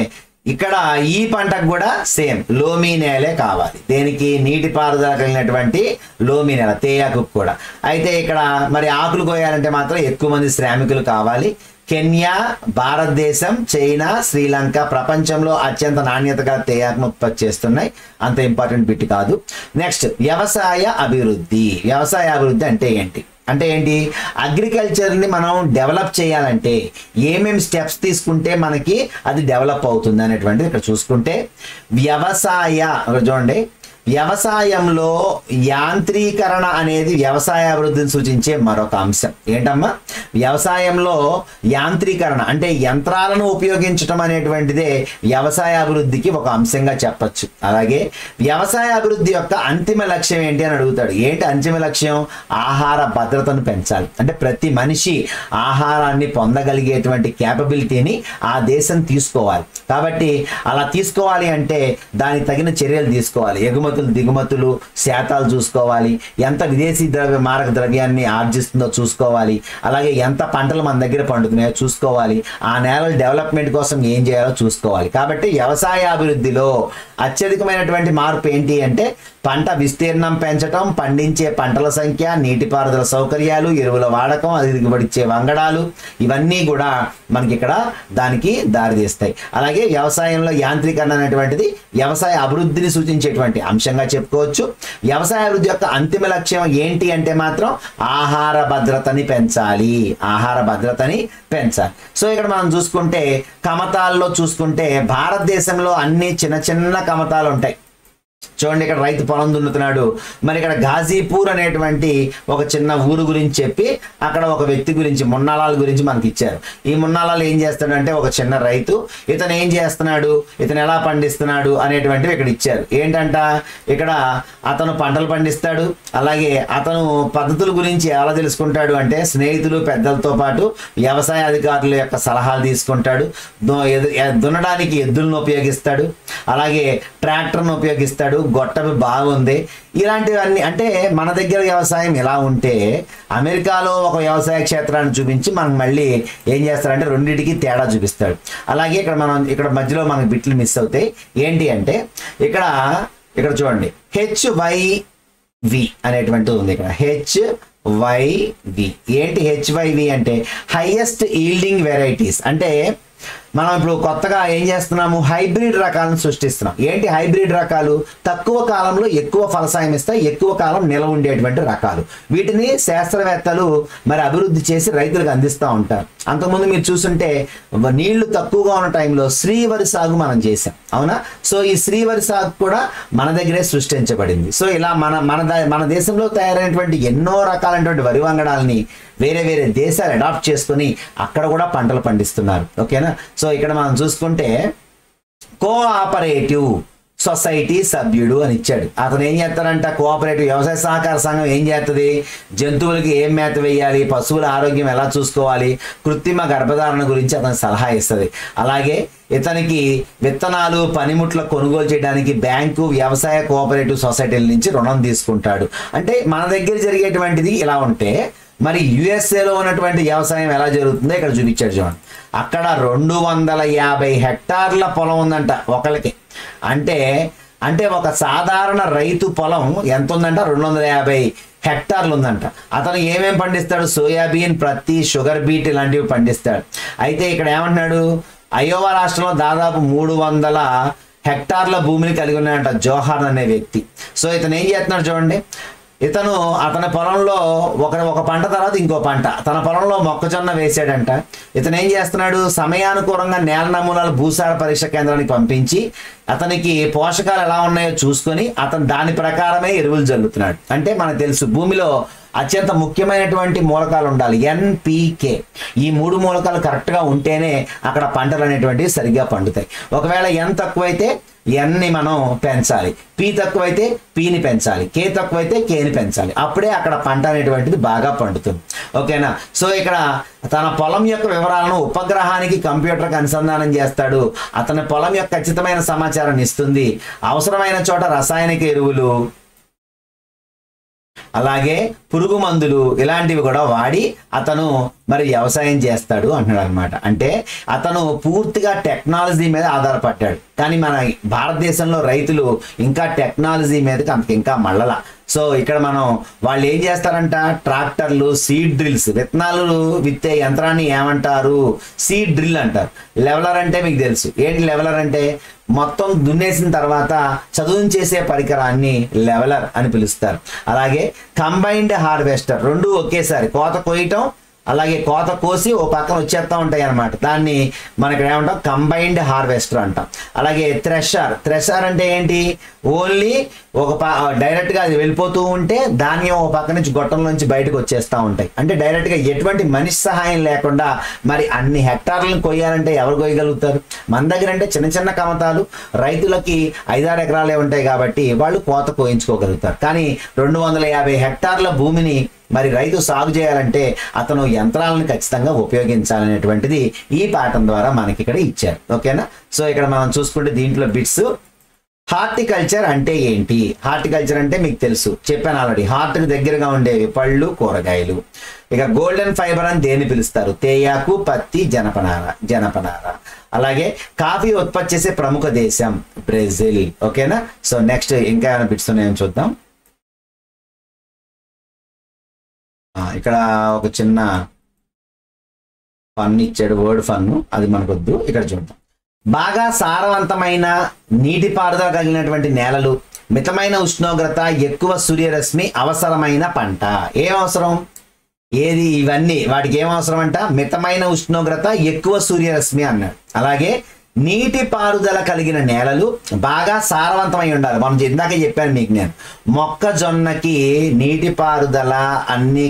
ఇక్కడ ఈ పంటకు కూడా సేమ్ లోమి నేలే కావాలి. దేనికి, నీటిపారుదల కలిగినటువంటి లోమి నేల తేయాకు కూడా. అయితే ఇక్కడ మరి ఆకులు కోయాలంటే మాత్రం ఎక్కువ మంది శ్రామికులు కావాలి. కెన్యా, భారతదేశం, చైనా, శ్రీలంక ప్రపంచంలో అత్యంత నాణ్యతగా తేయాకును ఉత్పత్తి చేస్తున్నాయి. అంత ఇంపార్టెంట్ బిట్ కాదు. నెక్స్ట్, వ్యవసాయ అభివృద్ధి. వ్యవసాయ అభివృద్ధి అంటే ఏంటి, అగ్రికల్చర్ని మనం డెవలప్ చేయాలంటే ఏమేమి స్టెప్స్ తీసుకుంటే మనకి అది డెవలప్ అవుతుంది అనేటువంటిది ఇక్కడ చూసుకుంటే, చూడండి, వ్యవసాయంలో యాంత్రీకరణ అనేది వ్యవసాయ అభివృద్ధిని సూచించే మరొక అంశం. ఏంటమ్మా, వ్యవసాయంలో యాంత్రీకరణ అంటే యంత్రాలను ఉపయోగించడం అనేటువంటిదే వ్యవసాయ అభివృద్ధికి ఒక అంశంగా చెప్పచ్చు. అలాగే వ్యవసాయ అభివృద్ధి యొక్క అంతిమ లక్ష్యం ఏంటి అని అడుగుతాడు. ఏంటి అంతిమ లక్ష్యం, ఆహార భద్రతను పెంచాలి. అంటే ప్రతి మనిషి ఆహారాన్ని పొందగలిగేటువంటి క్యాపబిలిటీని ఆ దేశం తీసుకోవాలి. కాబట్టి అలా తీసుకోవాలి అంటే దానికి తగిన చర్యలు తీసుకోవాలి. ఎగుమతులు, దిగుమతులు, శాతాలు చూసుకోవాలి. ఎంత విదేశీ మారక ద్రవ్యాన్ని ఆర్జిస్తుందో చూసుకోవాలి. అలాగే ఎంత పంటలు మన దగ్గర పండుతున్నాయో చూసుకోవాలి. ఆ నేలల డెవలప్మెంట్ కోసం ఏం చేయాలో చూసుకోవాలి. కాబట్టి వ్యవసాయ అభివృద్ధిలో అత్యధికమైనటువంటి మార్పు ఏంటి అంటే పంట విస్తీర్ణం పెంచడం, పండించే పంటల సంఖ్య, నీటిపారుదల సౌకర్యాలు, ఎరువుల వాడకం, అది దిగుబడిచ్చే వంగడాలు, ఇవన్నీ కూడా మనకి ఇక్కడ దానికి దారితీస్తాయి. అలాగే వ్యవసాయంలో యాంత్రీకరణ అనేటువంటిది వ్యవసాయ అభివృద్ధిని సూచించేటువంటి అంశంగా చెప్పుకోవచ్చు. వ్యవసాయ అభివృద్ధి యొక్క అంతిమ లక్ష్యం ఏంటి అంటే మాత్రం ఆహార భద్రతని పెంచాలి. సో ఇక్కడ మనం చూసుకుంటే కమతాల్లో చూసుకుంటే భారతదేశంలో అన్ని చిన్న చిన్న కమతాలు ఉంటాయి. చూడండి, ఇక్కడ రైతు పొలం దున్నుతున్నాడు. మరి ఇక్కడ ఘాజీపూర్ అనేటువంటి ఒక చిన్న ఊరు గురించి చెప్పి అక్కడ ఒక వ్యక్తి గురించి, మున్నాలాల్ గురించి మనకి ఇచ్చారు. ఈ మున్నాలాల్ ఏం చేస్తాడంటే ఒక చిన్న రైతు. ఇతను ఏం చేస్తున్నాడు, ఇతను ఎలా పండిస్తున్నాడు అనేటువంటివి ఇక్కడ ఇచ్చారు. ఏంటంట, ఇక్కడ అతను పంటలు పండిస్తాడు. అలాగే అతను పద్ధతుల గురించి ఎలా తెలుసుకుంటాడు అంటే స్నేహితులు, పెద్దలతో పాటు వ్యవసాయ అధికారుల యొక్క సలహాలు తీసుకుంటాడు. దున్నడానికి ఎద్దులను ఉపయోగిస్తాడు. అలాగే ట్రాక్టర్ను ఉపయోగిస్తాడు. చేస్తున్నాడు, గొట్టవి బాగుంది, ఇలాంటివన్నీ. అంటే మన దగ్గర వ్యవసాయం ఎలా ఉంటే అమెరికాలో ఒక వ్యవసాయ క్షేత్రాన్ని చూపించి మనకు మళ్ళీ ఏం చేస్తారంటే రెండింటికి తేడా చూపిస్తాడు. అలాగే ఇక్కడ మధ్యలో మనకు బిట్లు మిస్ అవుతాయి. ఏంటి అంటే ఇక్కడ చూడండి, HYV అనేటువంటిది ఉంది. ఇక్కడ HYV ఏంటి? HYV అంటే హైయెస్ట్ ఈల్డింగ్ వెరైటీస్. అంటే మనం ఇప్పుడు కొత్తగా ఏం చేస్తున్నాము, హైబ్రిడ్ రకాలను సృష్టిస్తున్నాం. ఏంటి హైబ్రిడ్ రకాలు? తక్కువ కాలంలో ఎక్కువ ఫలసాయం ఇస్తాయి, ఎక్కువ కాలం నిల్వ ఉండేటువంటి రకాలు. వీటిని శాస్త్రవేత్తలు మరి అభివృద్ధి చేసి రైతులకు అందిస్తూ ఉంటారు. అంతకుముందు మీరు చూస్తుంటే నీళ్లు తక్కువగా ఉన్న టైంలో శ్రీవరి సాగు మనం చేసాం, అవునా? సో ఈ శ్రీవరి సాగు కూడా మన దగ్గరే సృష్టించబడింది. సో ఇలా మన దేశంలో తయారైనటువంటి ఎన్నో రకాలైనటువంటి వరి వంగడాలని వేరే వేరే దేశాలు అడాప్ట్ చేసుకొని అక్కడ కూడా పంటలు పండిస్తున్నారు. ఓకేనా? సో ఇక్కడ మనం చూసుకుంటే కోఆపరేటివ్ సొసైటీ సభ్యుడు అని ఇచ్చాడు. అతను ఏం చేస్తారంట, కోఆపరేటివ్ వ్యవసాయ సహకార సంఘం ఏం చేస్తుంది, జంతువులకి ఏం మేత వేయాలి, పశువుల ఆరోగ్యం ఎలా చూసుకోవాలి, కృత్రిమ గర్భధారణ గురించి అతను సలహా ఇస్తుంది. అలాగే ఇతనికి విత్తనాలు, పనిముట్ల కొనుగోలు చేయడానికి బ్యాంకు, వ్యవసాయ కోఆపరేటివ్ సొసైటీల నుంచి రుణం తీసుకుంటాడు. అంటే మన దగ్గర జరిగేటువంటిది ఇలా ఉంటే మరి యుఎస్ఏలో ఉన్నటువంటి వ్యవసాయం ఎలా జరుగుతుందో ఇక్కడ చూపించాడు చూడండి. అక్కడ 250 హెక్టార్ల పొలం ఉందంట ఒకరికి. అంటే ఒక సాధారణ రైతు పొలం ఎంత ఉందంట, 250 హెక్టార్లు ఉందంట. అతను ఏమేం పండిస్తాడు, సోయాబీన్, ప్రత్తి, షుగర్ బీట్ ఇలాంటివి పండిస్తాడు. అయితే ఇక్కడ ఏమంటున్నాడు, అయోవా రాష్ట్రంలో దాదాపు 300 హెక్టార్ల భూమిని కలిగి ఉన్నాడంట జోహార్ అనే వ్యక్తి. సో ఇతను ఏం చేస్తున్నాడు చూడండి, అతని పొలంలో ఒక పంట తర్వాత ఇంకో పంట, తన పొలంలో మొక్కజొన్న వేసాడంట. ఇతను ఏం చేస్తున్నాడు, సమయానుకూలంగా నేల నమూనాలు భూసార పరీక్ష కేంద్రానికి పంపించి అతనికి పోషకాలు ఎలా ఉన్నాయో చూసుకొని అతను దాని ప్రకారమే ఎరువులు జల్లుతున్నాడు. అంటే మనకు తెలుసు భూమిలో అత్యంత ముఖ్యమైనటువంటి మూలకాలు ఉండాలి, NPK. ఈ 3 మూలకాలు కరెక్ట్గా ఉంటేనే అక్కడ పంటలు అనేటువంటివి సరిగ్గా పండుతాయి. ఒకవేళ N తక్కువైతే Nని మనం పెంచాలి, P తక్కువైతే Pని పెంచాలి, K తక్కువైతే Kని పెంచాలి. అప్పుడే అక్కడ పంట అనేటువంటిది బాగా పండుతుంది. ఓకేనా? సో ఇక్కడ తన పొలం యొక్క వివరాలను ఉపగ్రహానికి, కంప్యూటర్కి అనుసంధానం చేస్తాడు. అతని పొలం యొక్క ఖచ్చితమైన సమాచారాన్ని ఇస్తుంది. అవసరమైన చోట రసాయనిక ఎరువులు, అలాగే పురుగు మందులు ఇలాంటివి కూడా వాడి అతను మరి వ్యవసాయం చేస్తాడు అంటున్నాడు అనమాట. అంటే అతను పూర్తిగా టెక్నాలజీ మీద ఆధారపడ్డాడు. కానీ మన భారతదేశంలో రైతులు ఇంకా టెక్నాలజీ మీదకి ఇంకా మళ్ళల. సో ఇక్కడ వాళ్ళు ఏం చేస్తారంట, ట్రాక్టర్లు, సీడ్ డ్రిల్స్, విత్తనాలు విత్తే యంత్రాన్ని ఏమంటారు, సీడ్ డ్రిల్ అంటారు. లెవలర్ అంటే మీకు తెలుసు. ఏంటి లెవలర్ అంటే, మొత్తం దున్నేసిన తర్వాత చదును చేసే పరికరాన్ని లెవలర్ అని పిలుస్తారు. అలాగే కంబైన్డ్ హార్వెస్టర్, 2 ఒకేసారి కోత కోయటం అలాగే కోత కోసి ఓ పక్కన వచ్చేస్తూ ఉంటాయి అన్నమాట. దాన్ని మనకి ఏమంటాం, కంబైన్డ్ హార్వెస్టర్ అంటాం. అలాగే థ్రెషర్ అంటే ఏంటి, ఓన్లీ డైరెక్ట్గా అది వెళ్ళిపోతూ ఉంటే ధాన్యం ఒక పక్క నుంచి గొట్టం నుంచి బయటకు వచ్చేస్తూ ఉంటాయి. అంటే డైరెక్ట్గా ఎటువంటి మనిషి సహాయం లేకుండా మరి అన్ని హెక్టార్లను కొయ్యాలంటే ఎవరు కొయ్యగలుగుతారు? మన దగ్గర అంటే చిన్న చిన్న కమతాలు, రైతులకి 5-6 ఎకరాలే ఉంటాయి కాబట్టి వాళ్ళు కోత కోయించుకోగలుగుతారు. కానీ 250 హెక్టార్ల భూమిని మరి రైతు సాగు చేయాలంటే అతను యంత్రాలను ఖచ్చితంగా ఉపయోగించాలనేటువంటిది ఈ పాఠం ద్వారా మనకి ఇక్కడ ఇచ్చారు. ఓకేనా? సో ఇక్కడ మనం చూసుకుంటే దీంట్లో బిట్స్, హార్టికల్చర్ అంటే ఏంటి? హార్టికల్చర్ అంటే మీకు తెలుసు, చెప్పాను ఆల్రెడీ. హార్ట్కి దగ్గరగా ఉండేవి పళ్ళు, కూరగాయలు. ఇక గోల్డెన్ ఫైబర్ అని దేన్ని పిలుస్తారు? తేయాకు, పత్తి, జనపనార. అలాగే కాఫీ ఉత్పత్తి చేసే ప్రముఖ దేశం బ్రెజిల్. ఓకేనా? సో నెక్స్ట్ ఇంకా ఏమైనా బిట్స్ ఉన్నాయని చూద్దాం. ఇక్కడ ఒక చిన్న ఫన్ ఇచ్చాడు, వర్డ్ ఫన్, అది మనకొద్దు. ఇక్కడ చూద్దాం. బాగా సారవంతమైన నీటిపారుదల కలిగినటువంటి నేలలు, మితమైన ఉష్ణోగ్రత, ఎక్కువ సూర్యరశ్మి అవసరమైన పంట. ఏం అవసరం? ఏది? ఇవన్నీ వాటికి ఏం అవసరం అంట? మితమైన ఉష్ణోగ్రత, ఎక్కువ సూర్యరశ్మి అన్నాడు. అలాగే నీటి పారుదల కలిగిన నేలలు, బాగా సారవంతమై ఉండాలి. మనం ఇందాకే చెప్పాను మీకు నేను, మొక్కజొన్నకి నీటి పారుదల అన్ని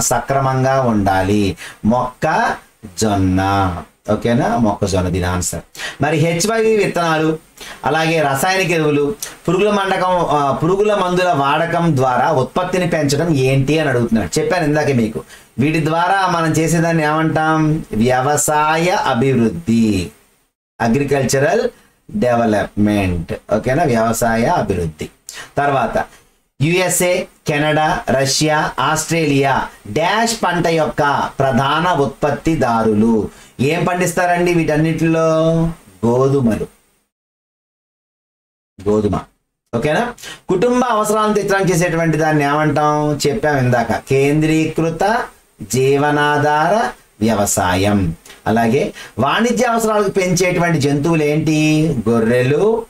సక్రమంగా ఉండాలి. మొక్కజొన్న. ఓకేనా? మొక్కజొన్న దీని ఆన్సర్. మరి HYV విత్తనాలు, అలాగే రసాయనిక ఎరువులు, పురుగుల మందుల వాడకం ద్వారా ఉత్పత్తిని పెంచడం ఏంటి అని అడుగుతున్నాడు. చెప్పాను ఇందాకే మీకు. వీటి ద్వారా మనం చేసేదాన్ని ఏమంటాం? వ్యవసాయ అభివృద్ధి, అగ్రికల్చరల్ డెవలప్మెంట్. ఓకేనా, వ్యవసాయ అభివృద్ధి. తర్వాత USA, Canada, Russia, Australia dash పంట యొక్క ప్రధాన ఉత్పత్తిదారులు. ఏం పండిస్తారండి వీటన్నిటిలో? గోధుమ. ఓకేనా. కుటుంబ అవసరాలను తీర్చడానికి చేసేటువంటి దాన్ని ఏమంటాం? చెప్పాం ఇందాక, కేంద్రీకృత జీవనాధార వ్యవసాయం. అలాగే వాణిజ్య అవసరాలకు పెంచేటువంటి జంతువులు ఏంటి? గొర్రెలు,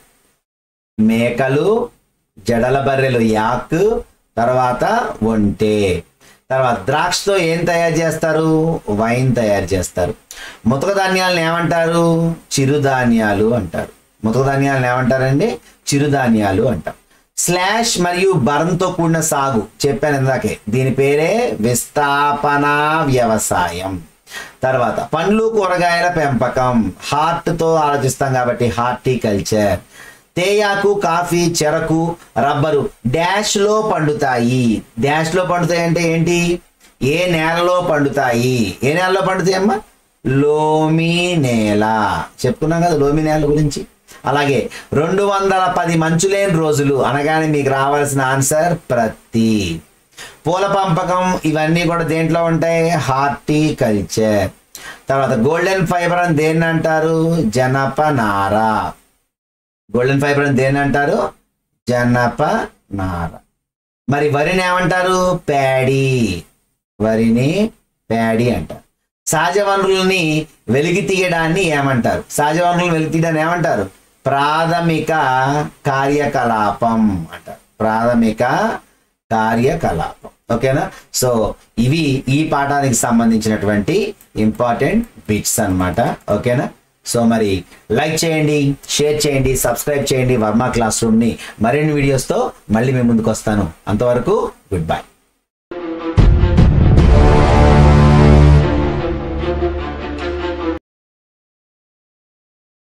మేకలు, జడల బర్రెలు యాక్, తర్వాత ఒంటె. తర్వాత ద్రాక్షతో ఏం తయారు చేస్తారు? వైన్ తయారు చేస్తారు. ముతక ధాన్యాలను ఏమంటారు? చిరుధాన్యాలు అంటారు. ముతక ధాన్యాలను ఏమంటారండి? చిరుధాన్యాలు అంటాం. స్లాష్ మరియు బర్న్తో కూడిన సాగు చెప్పాను ఇందాకే, దీని పేరే విస్థాపన వ్యవసాయం. తర్వాత పండ్లు కూరగాయల పెంపకం, హార్ట్తో ఆలోచిస్తాం కాబట్టి హార్టికల్చర్. తేయాకు, కాఫీ, చెరకు, రబ్బరు డాష్లో పండుతాయి. డాష్లో పండుతాయి అంటే ఏంటి? ఏ నేలలో పండుతాయి? ఏ నేలలో పండుతాయి అమ్మా? లోమి నేల. చెప్పుకున్నాం కదా లోమి నేల గురించి. అలాగే 210 మంచులేని రోజులు అనగానే మీకు రావాల్సిన ఆన్సర్ ప్రత్తి. పూల పెంపకం ఇవన్నీ కూడా దేంట్లో ఉంటాయి? హార్టికల్చర్. తర్వాత గోల్డెన్ ఫైబర్ అని దేన్ని అంటారు? జనపనార. గోల్డెన్ ఫైబర్ అని దేన్ని అంటారు? జనపనార. మరి వరిని ఏమంటారు? ప్యాడీ. వరిని ప్యాడీ అంటారు. సహజ వనరులని వెలికి తీయడాన్ని ఏమంటారు? సహజ వనరులను వెలికి తీయడాన్ని ఏమంటారు? ప్రాథమిక కార్యకలాపం అంటారు. ప్రాథమిక కార్యకలాపం. ఓకేనా. సో ఇవి ఈ పాఠానికి సంబంధించినటువంటి ఇంపార్టెంట్ బిట్స్ అన్నమాట. ఓకేనా. సో మరి లైక్ చేయండి, షేర్ చేయండి, సబ్స్క్రైబ్ చేయండి వర్మ క్లాస్ రూమ్ని. మరిన్ని వీడియోస్తో మళ్ళీ మీ ముందుకు వస్తాను. అంతవరకు గుడ్ బై.